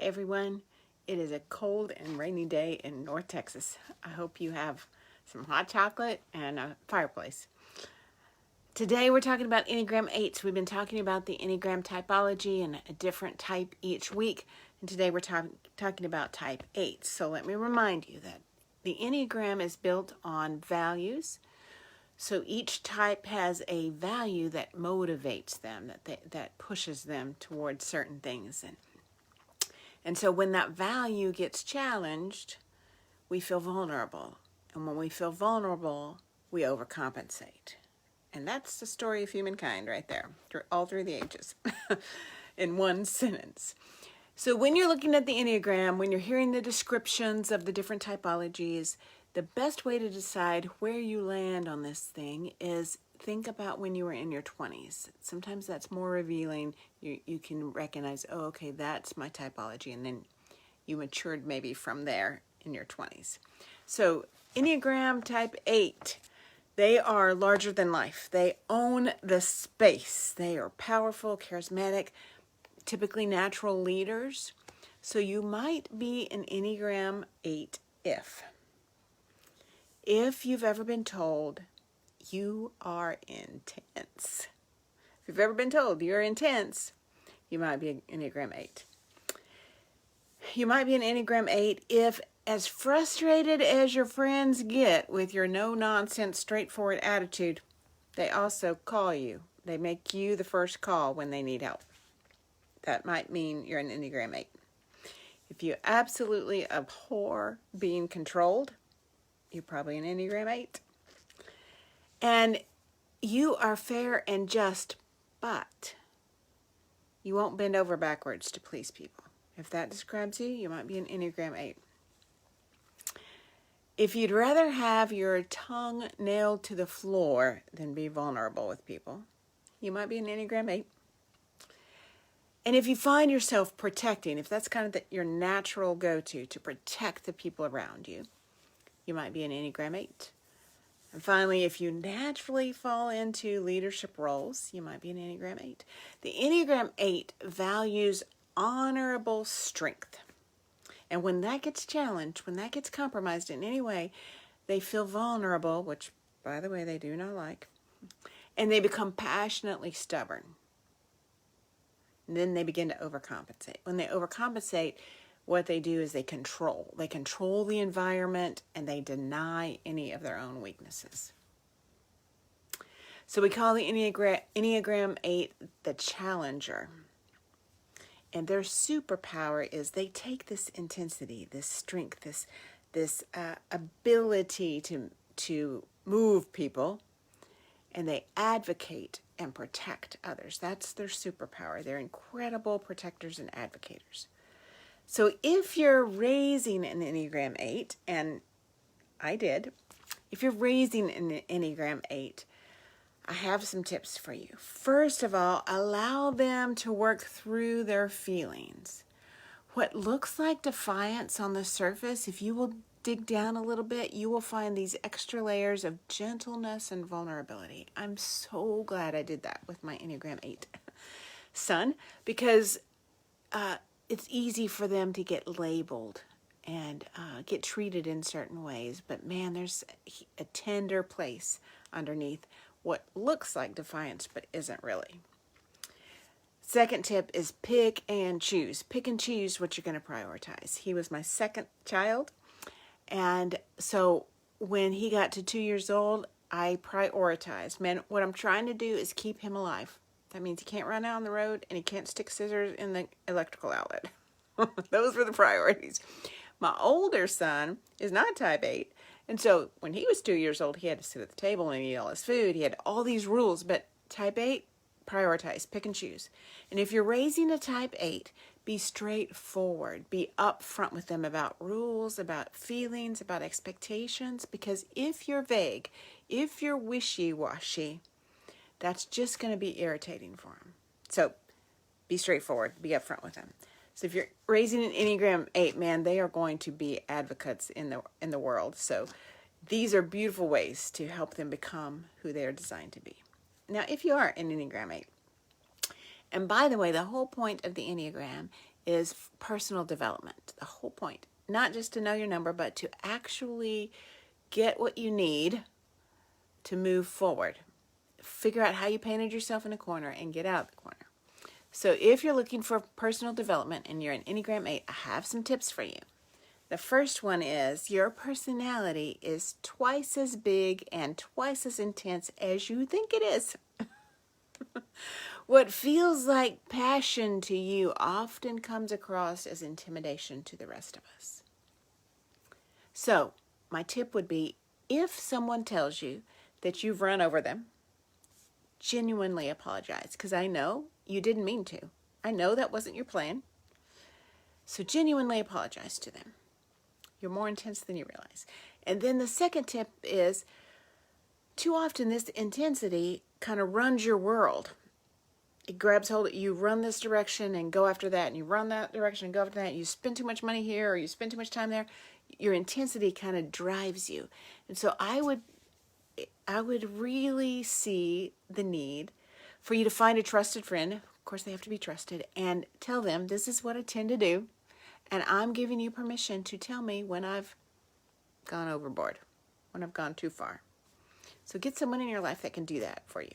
Hey everyone, it is a cold and rainy day in North Texas. I hope you have some hot chocolate and a fireplace. Today we're talking about Enneagram 8s. We've been talking about the Enneagram typology and a different type each week. And today we're talking about type 8. So let me remind you that the Enneagram is built on values. So each type has a value that motivates them, that pushes them towards certain things. And so when that value gets challenged, we feel vulnerable. And when we feel vulnerable, we overcompensate. And that's the story of humankind right there, all through the ages, in one sentence. So when you're looking at the Enneagram, when you're hearing the descriptions of the different typologies, the best way to decide where you land on this thing is think about when you were in your 20s. Sometimes that's more revealing. You can recognize, oh, okay, that's my typology. And then you matured maybe from there in your 20s. So Enneagram Type 8, they are larger than life. They own the space. They are powerful, charismatic, typically natural leaders. So you might be an Enneagram 8 if you've ever been told you are intense. If you've ever been told you're intense, you might be an Enneagram 8. You might be an Enneagram 8 if, as frustrated as your friends get with your no-nonsense, straightforward attitude, they also call you. They make you the first call when they need help. That might mean you're an Enneagram 8. If you absolutely abhor being controlled, you're probably an Enneagram 8. And you are fair and just, but you won't bend over backwards to please people. If that describes you, you might be an Enneagram 8. If you'd rather have your tongue nailed to the floor than be vulnerable with people, you might be an Enneagram 8. And if you find yourself protecting, if that's kind of your natural go-to, to protect the people around you, you might be an Enneagram 8. And finally, if you naturally fall into leadership roles, you might be an Enneagram 8. The Enneagram 8 values honorable strength. And when that gets challenged, when that gets compromised in any way, they feel vulnerable, which, by the way, they do not like, and they become passionately stubborn. And then they begin to overcompensate. When they overcompensate, what they do is they control. They control the environment and they deny any of their own weaknesses. So we call the Enneagram 8 the challenger. And their superpower is they take this intensity, this strength, this ability to move people, and they advocate and protect others. That's their superpower. They're incredible protectors and advocators. So if you're raising an Enneagram 8, and I did, if you're raising an Enneagram 8, I have some tips for you. First of all, allow them to work through their feelings. What looks like defiance on the surface, if you will dig down a little bit, you will find these extra layers of gentleness and vulnerability. I'm so glad I did that with my Enneagram 8 son, because it's easy for them to get labeled and get treated in certain ways. But man, there's a tender place underneath what looks like defiance, but isn't really. Second tip is pick and choose. Pick and choose what you're going to prioritize. He was my second child. And so when he got to 2 years old, I prioritized. Man, what I'm trying to do is keep him alive. That means he can't run out on the road and he can't stick scissors in the electrical outlet. Those were the priorities. My older son is not type 8. And so when he was 2 years old, he had to sit at the table and eat all his food. He had all these rules. But type 8, prioritize, pick and choose. And if you're raising a type 8, be straightforward. Be upfront with them about rules, about feelings, about expectations. Because if you're vague, if you're wishy-washy, that's just going to be irritating for them. So be straightforward. Be upfront with them. So if you're raising an Enneagram 8, man, they are going to be advocates in the world. So these are beautiful ways to help them become who they are designed to be. Now, if you are an Enneagram 8 And by the way, the whole point of the Enneagram is personal development. The whole point, not just to know your number, but to actually get what you need to move forward. Figure out how you painted yourself in a corner and get out of the corner. So if you're looking for personal development and you're an Enneagram 8, I have some tips for you. The first one is your personality is twice as big and twice as intense as you think it is. What feels like passion to you often comes across as intimidation to the rest of us. So my tip would be, if someone tells you that you've run over them, genuinely apologize, because I know you didn't mean to. I know that wasn't your plan. So genuinely apologize to them. You're more intense than you realize. And then the second tip is, too often this intensity kind of runs your world. It grabs hold of you, run this direction and go after that, and you run that direction and go after that. You spend too much money here, or you spend too much time there. Your intensity kind of drives you. And so I would really see the need for you to find a trusted friend. Of course, they have to be trusted, and tell them, this is what I tend to do, and I'm giving you permission to tell me when I've gone overboard, when I've gone too far. So get someone in your life that can do that for you.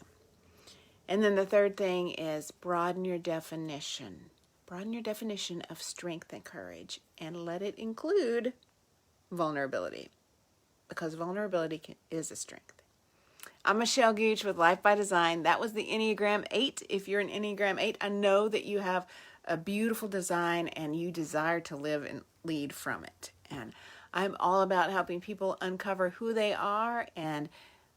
And then the third thing is broaden your definition. Broaden your definition of strength and courage, and let it include vulnerability, because vulnerability is a strength. I'm Michele Gooch with Life by Design. That was the Enneagram 8. If you're an Enneagram 8, I know that you have a beautiful design and you desire to live and lead from it. And I'm all about helping people uncover who they are and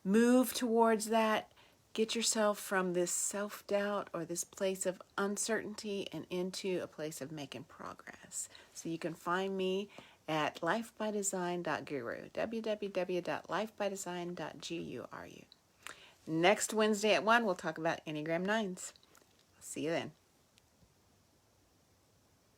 move towards that. Get yourself from this self-doubt or this place of uncertainty and into a place of making progress. So you can find me at lifebydesign.guru, www.lifebydesign.guru. Next Wednesday at 1, we'll talk about Enneagram 9s. See you then.